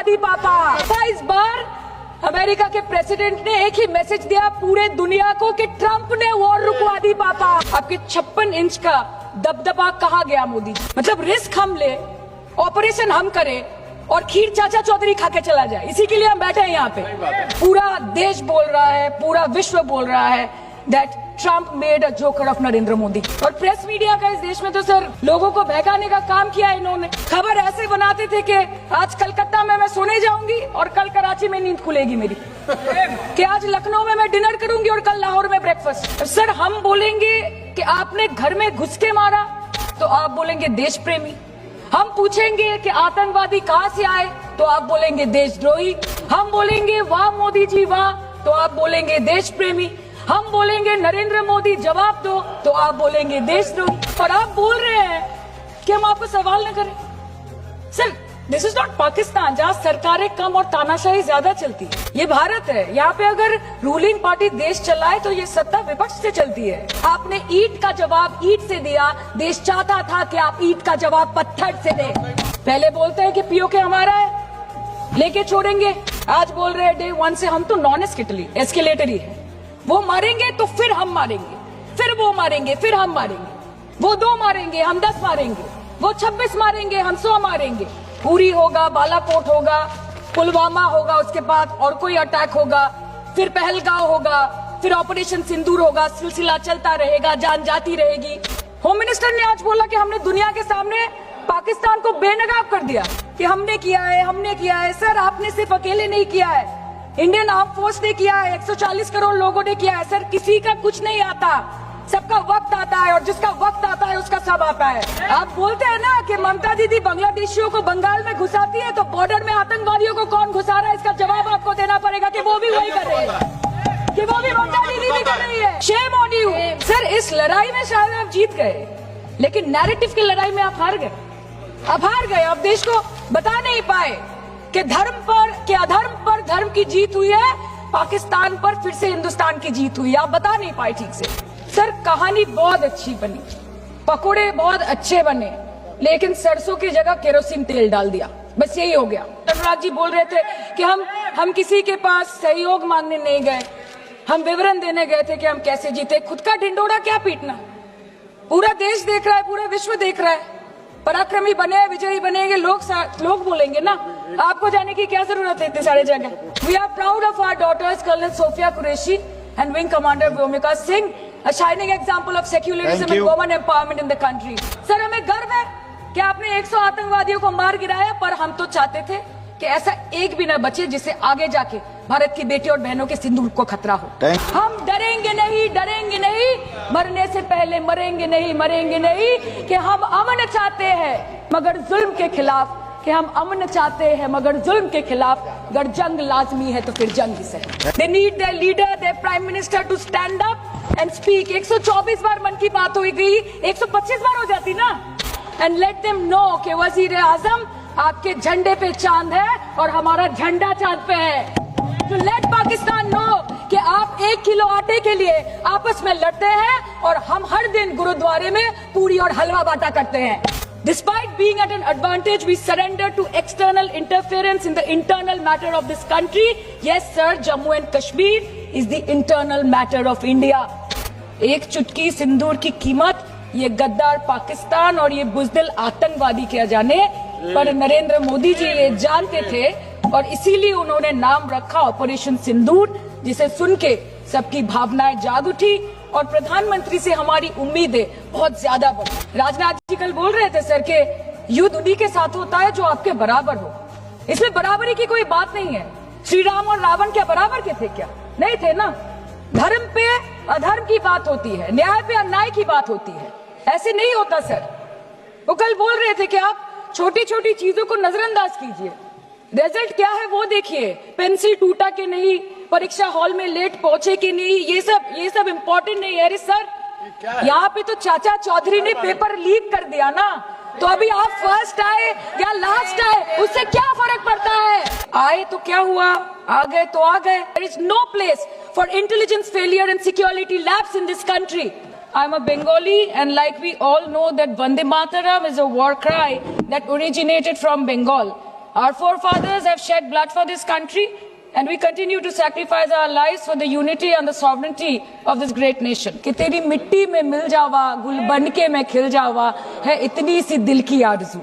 दी पापा। इस बार अमेरिका के प्रेसिडेंट ने एक ही मैसेज दिया पूरे दुनिया को कि ट्रंप ने वॉर रुकवा दी पापा। आपके 56 इंच का दबदबा कहाँ गया मोदी जी? मतलब रिस्क हम ले, ऑपरेशन हम करें और खीर चाचा चौधरी खा के चला जाए, इसी के लिए हम बैठे हैं यहाँ पे। पूरा देश बोल रहा है, पूरा विश्व बोल रहा है that Trump made a joker of Narendra Modi. और प्रेस मीडिया का इस देश में तो सर लोगों को बहकाने का काम किया इन्होंने। खबर ऐसे बनाते थे कि आज कलकत्ता में मैं सोने जाऊंगी और कल कराची में नींद खुलेगी मेरी, कि आज लखनऊ में मैं डिनर करूंगी और कल लाहौर में ब्रेकफास्ट। सर हम बोलेंगे कि आपने घर में घुस के मारा तो आप बोलेंगे देश प्रेमी। हम पूछेंगे कि आतंकवादी कहाँ से आए तो आप बोलेंगे देशद्रोही। हम बोलेंगे वाह मोदी जी वाह तो आप बोलेंगे देश प्रेमी। हम बोलेंगे नरेंद्र मोदी जवाब दो तो आप बोलेंगे देशद्रोही। और आप बोल रहे हैं कि हम आपको सवाल न करें। Sir this is not Pakistan जहाँ सरकारें कम और तानाशाही ज्यादा चलती है। ये भारत है, यहाँ पे अगर रूलिंग पार्टी देश चलाए तो ये सत्ता विपक्ष से चलती है। आपने ईंट का जवाब ईंट से दिया, देश चाहता था कि आप ईंट का जवाब पत्थर से दें। पहले बोलते हैं कि पीओके हमारा है, लेके छोड़ेंगे। आज बोल रहे हैं डे 1 से हम तो नॉन एस्केलेटरी है। वो मारेंगे तो फिर हम मारेंगे, फिर वो मारेंगे, फिर हम मारेंगे। वो 2 मारेंगे, हम 10 मारेंगे। वो 26 मारेंगे, हम 100 मारेंगे। उरी होगा, बालाकोट होगा, पुलवामा होगा, उसके बाद और कोई अटैक होगा, फिर पहलगांव होगा, फिर ऑपरेशन सिंदूर होगा। सिलसिला चलता रहेगा, जान जाती रहेगी। होम मिनिस्टर ने आज बोला कि हमने दुनिया के सामने पाकिस्तान को बेनकाब कर दिया कि हमने किया है, हमने किया है। सर आपने सिर्फ अकेले नहीं किया है, इंडियन आर्म फोर्स ने किया है, 140 करोड़ लोगों ने किया है। सर किसी का कुछ नहीं आता, सबका वक्त आता है और जिसका वक्त आता है उसका सब आता है। आप बोलते हैं ना कि ममता दीदी बांग्लादेशियों को बंगाल में घुसाती है, तो बॉर्डर में आतंकवादियों को कौन घुसा रहा है इसका जवाब आपको देना पड़ेगा कि वो भी वही कर रहे हैं, कि वो भी ममता दीदी भी कर रही है। Shame on you. सर इस लड़ाई में शायद आप जीत गए, लेकिन नैरेटिव की लड़ाई में आप हार गए। आप हार गए, आप देश को बता नहीं पाए कि धर्म पर कि अधर्म पर धर्म की जीत हुई है, पाकिस्तान पर फिर से हिंदुस्तान की जीत हुई है। आप बता नहीं पाए ठीक से। सर कहानी बहुत अच्छी बनी, पकोड़े बहुत अच्छे बने, लेकिन सरसों की जगह केरोसिन तेल डाल दिया, बस यही हो गया। अनुराग जी बोल रहे थे कि हम किसी के पास सहयोग मांगने नहीं गए, हम विवरण देने गए थे कि हम कैसे जीते। खुद का ढिंडोरा क्या पीटना, पूरा देश देख रहा है, पूरा विश्व देख रहा है। पराक्रमी बने, विजयी बनेंगे, लोग बोलेंगे ना। आपको जाने की क्या जरूरत है इतने सारे जगह। We are proud of our daughters colonel Sofiya Qureshi and wing commander Vyomika Singh, a shining example of secularism and women empowerment in the country. Sir हमें गर्व है कि आपने 100 आतंकवादियों को मार गिराया, पर हम तो चाहते थे कि ऐसा एक भी न बचे जिससे आगे जाके भारत की बेटी और बहनों के सिंदूर को खतरा हो। हम डरेंगे नहीं, डरेंगे नहीं, मरने से पहले मरेंगे नहीं, मरेंगे नहीं, कि हम अमन चाहते हैं मगर जुल्म के खिलाफ, कि हम अमन चाहते हैं मगर जुल्म के खिलाफ। अगर जंग लाजमी है तो फिर जंग ही सही। They need their leader, their prime minister to stand up and speak. 124 बार मन की बात हुई गई, 125 बार हो जाती ना। And let them know कि वजीर आजम आपके झंडे पे चांद है और हमारा झंडा चांद पे है। तो लेट पाकिस्तान नो कि आप 1 किलो आटे के लिए आपस में लड़ते हैं और हम हर दिन गुरुद्वारे में पूरी और हलवा बांटा करते हैं। Despite being at an advantage, we surrender to external interference in the internal matter of this country. Yes, sir, Jammu and Kashmir is the internal matter of India. एक चुटकी सिंदूर की कीमत ये गद्दार पाकिस्तान और ये बुजदिल आतंकवादी क्या जाने, पर नरेंद्र मोदी जी ये जानते थे और इसीलिए उन्होंने नाम रखा ऑपरेशन सिंदूर, जिसे सुन के सबकी भावनाएं जाग उठी और प्रधानमंत्री से हमारी उम्मीदें बहुत ज्यादा बढ़ी। राजनाथ जी कल बोल रहे थे सर के युद्ध उन्हीं के साथ होता है जो आपके बराबर हो। इसमें बराबरी की कोई बात नहीं है। श्री राम और रावण क्या बराबर के थे क्या? नहीं थे ना। धर्म पे अधर्म की बात होती है, न्याय पे अन्याय की बात होती है, ऐसे नहीं होता सर। वो कल बोल रहे थे कि आप छोटी छोटी चीजों को नजरअंदाज कीजिए, रिजल्ट क्या है वो देखिए। पेंसिल टूटा के नहीं, परीक्षा हॉल में लेट पहुंचे कि नहीं, ये सब इम्पोर्टेंट नहीं है। अरे सर यहाँ पे तो चाचा चौधरी ने पेपर लीक कर दिया ना, तो अभी आप फर्स्ट आए या लास्ट आए उससे क्या फर्क पड़ता है? आए तो क्या हुआ, आ गए तो आ गए। There is no place for intelligence failure and security lapse in this country. I'm a Bengali and like we all know that Vande Mataram is a war cry that originated from Bengal. Our forefathers have shed blood for this country, and we continue to sacrifice our lives for the unity and the sovereignty of this great nation. कि तेरी मिट्टी में मिल जावा, गुल बन के मैं खिल जावा, है इतनी सी दिल की आरज़ू.